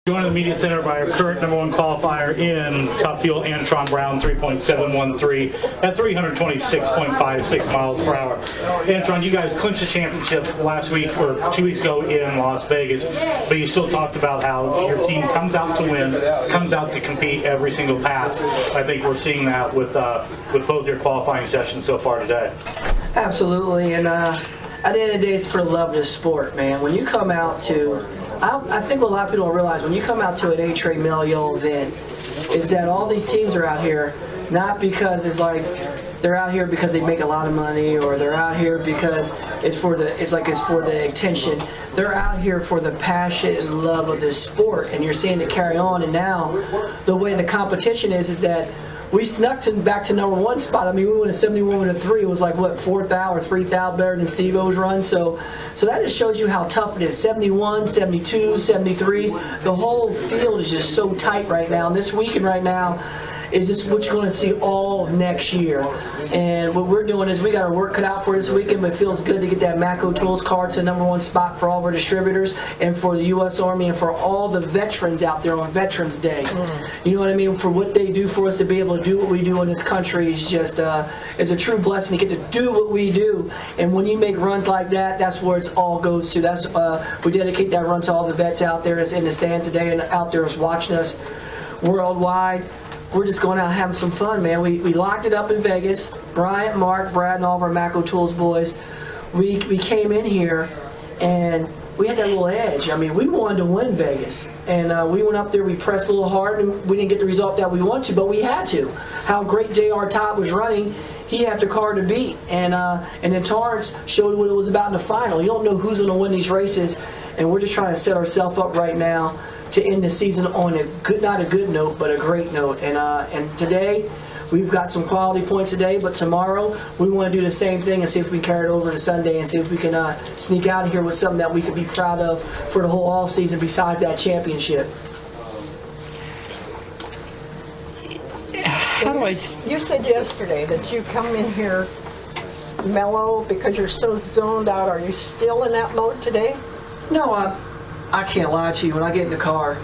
Joined in the media center by our current #1 qualifier in top fuel, Antron Brown, 3.713 at 326.56 miles per hour. Antron, you guys clinched the championship last week or 2 weeks ago in Las Vegas, but you still talked about how your team comes out to win, comes out to compete every single pass. I think we're seeing that with both your qualifying sessions so far today. Absolutely, and at the end of the day, it's for the love of the sport, man. When you come out to, I think what a lot of people don't realize, when you come out to an NHRA male yellow event, is that all these teams are out here not because it's like they're out here because they make a lot of money, or they're out here because it's for the attention. They're out here for the passion and love of this sport, and you're seeing it carry on. And now, the way the competition is that we snuck back to #1 spot. I mean, we went a 71 with a 3. It was like, what, 4th out or 3th out better than Steve-O's run. So that just shows you how tough it is. 71, 72, 73s. The whole field is just so tight right now. And this weekend right now is just what you're going to see all of next year. And what we're doing is we got our work cut out for this weekend, but it feels good to get that Matco Tools card to the #1 spot for all of our distributors and for the U.S. Army and for all the veterans out there on Veterans Day. You know what I mean? For what they do for us to be able to do what we do in this country is just is a true blessing to get to do what we do. And when you make runs like that, that's where it all goes to. That's we dedicate that run to all the vets out there that's in the stands today and out there is watching us worldwide. We're just going out and having some fun, man. We locked it up in Vegas. Bryant, Mark, Brad, and all of our Matco Tools boys. We came in here, and we had that little edge. I mean, we wanted to win Vegas. And we went up there, we pressed a little hard, and we didn't get the result that we wanted to, but we had to. How great J.R. Todd was running, he had the car to beat. And then Torrance showed what it was about in the final. You don't know who's going to win these races, and we're just trying to set ourselves up right now to end the season on a good, not a good note, but a great note. And today, we've got some quality points today, but tomorrow we want to do the same thing and see if we can carry it over to Sunday and see if we can sneak out of here with something that we could be proud of for the whole off season besides that championship. You said yesterday that you come in here mellow because you're so zoned out. Are you still in that mode today? No, I can't lie to you. When I get in the car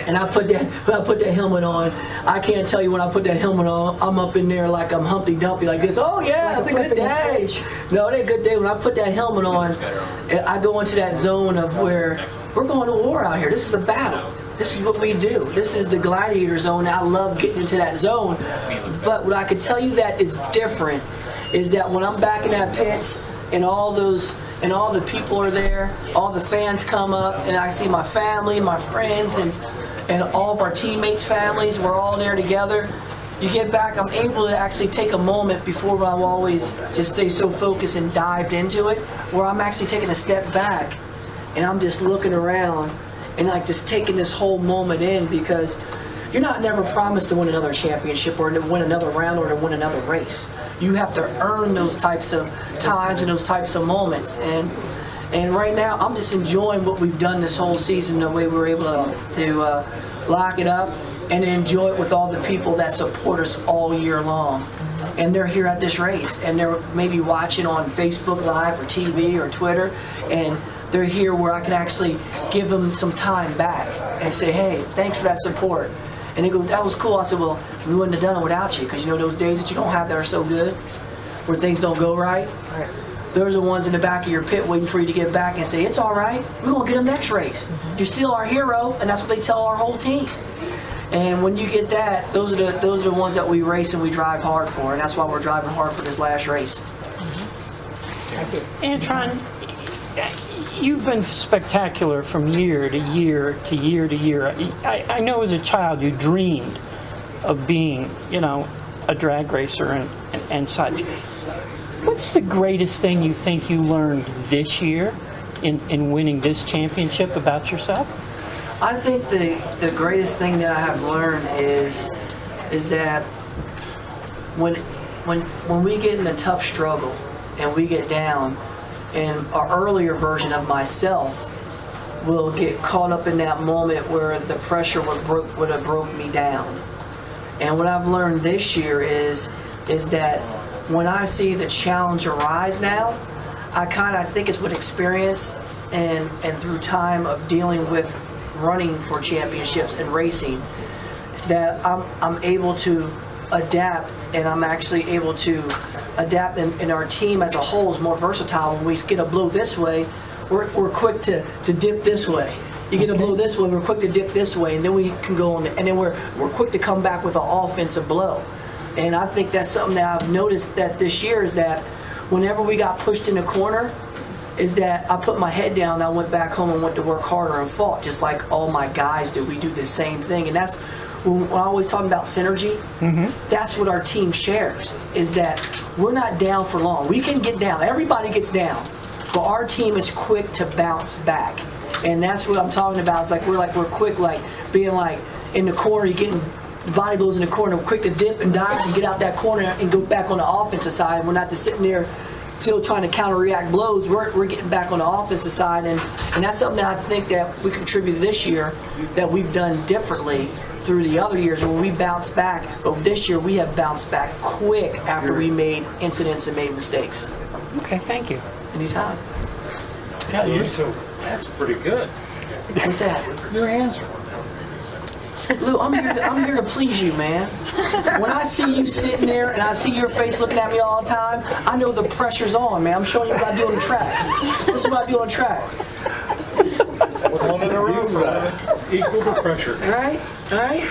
and I put that helmet on, I can't tell you when I put that helmet on, I'm up in there like I'm Humpty Dumpty like this. Oh yeah, it's a good day. No, it ain't a good day. When I put that helmet on, I go into that zone of where we're going to war out here. This is a battle. This is what we do. This is the gladiator zone. I love getting into that zone. But what I can tell you that is different is that when I'm back in that pits and all the people are there, all the fans come up, and I see my family, my friends, and all of our teammates' families, we're all there together. You get back, I'm able to actually take a moment before I'm always just stay so focused and dived into it, where I'm actually taking a step back, and I'm just looking around, and like just taking this whole moment in, because you're not never promised to win another championship or to win another round or to win another race. You have to earn those types of times and those types of moments. And right now, I'm just enjoying what we've done this whole season, the way we were able to lock it up and enjoy it with all the people that support us all year long. And they're here at this race, and they're maybe watching on Facebook Live or TV or Twitter, and they're here where I can actually give them some time back and say, hey, thanks for that support. And they go, that was cool. I said, well, we wouldn't have done it without you, because you know those days that you don't have that are so good, where things don't go right? Those are the ones in the back of your pit waiting for you to get back and say, it's all right, we're going to get them next race. You're still our hero, and that's what they tell our whole team. And when you get that, those are the ones that we race and we drive hard for, and that's why we're driving hard for this last race. Antron, you've been spectacular from year to year to year to year. I know as a child you dreamed of being, you know, a drag racer and such. What's the greatest thing you think you learned this year in winning this championship about yourself? I think the greatest thing that I have learned is that when we get in a tough struggle and we get down, and our earlier version of myself will get caught up in that moment where the pressure would have broke me down. And what I've learned this year is that when I see the challenge arise now, I think it's with experience and through time of dealing with running for championships and racing, that I'm able to adapt, and I'm actually able to adapt, and our team as a whole is more versatile. When we get a blow this way, we're quick to dip this way. You get a blow this way, we're quick to dip this way, and then we can go on, and then we're quick to come back with an offensive blow. And I think that's something that I've noticed that this year is that whenever we got pushed in the corner, is that I put my head down and I went back home and went to work harder and fought, just like all my guys do. We do the same thing, and that's when I always talk about synergy. That's what our team shares, is that we're not down for long. We can get down. Everybody gets down, but our team is quick to bounce back. And that's what I'm talking about. It's like we're quick, like being like in the corner, you're getting body blows in the corner, we're quick to dip and dive and get out that corner and go back on the offensive side. We're not just sitting there still trying to counter-react blows. We're getting back on the offensive side, and that's something that I think that we contributed this year that we've done differently through the other years when we bounced back. But this year we have bounced back quick after we made incidents and made mistakes. Okay, thank you. Anytime. Yeah, so that's pretty good. What's that? Your answer. Lou, I'm here to please you, man. When I see you sitting there and I see your face looking at me all the time, I know the pressure's on, man. I'm showing you what I do on the track. This is what I do on the track. One in a row for that. Equal the pressure. Right? Right?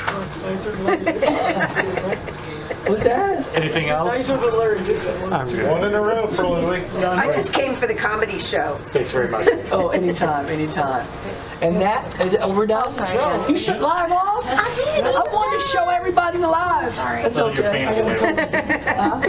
What's that? Anything else? One in a row for Louie. I just came for the comedy show. Thanks very much. Oh, anytime, anytime. And that is it. We're done. You shut live off. I did. I wanted to show everybody the live. Sorry. That's None of your okay. fans will do it. Huh?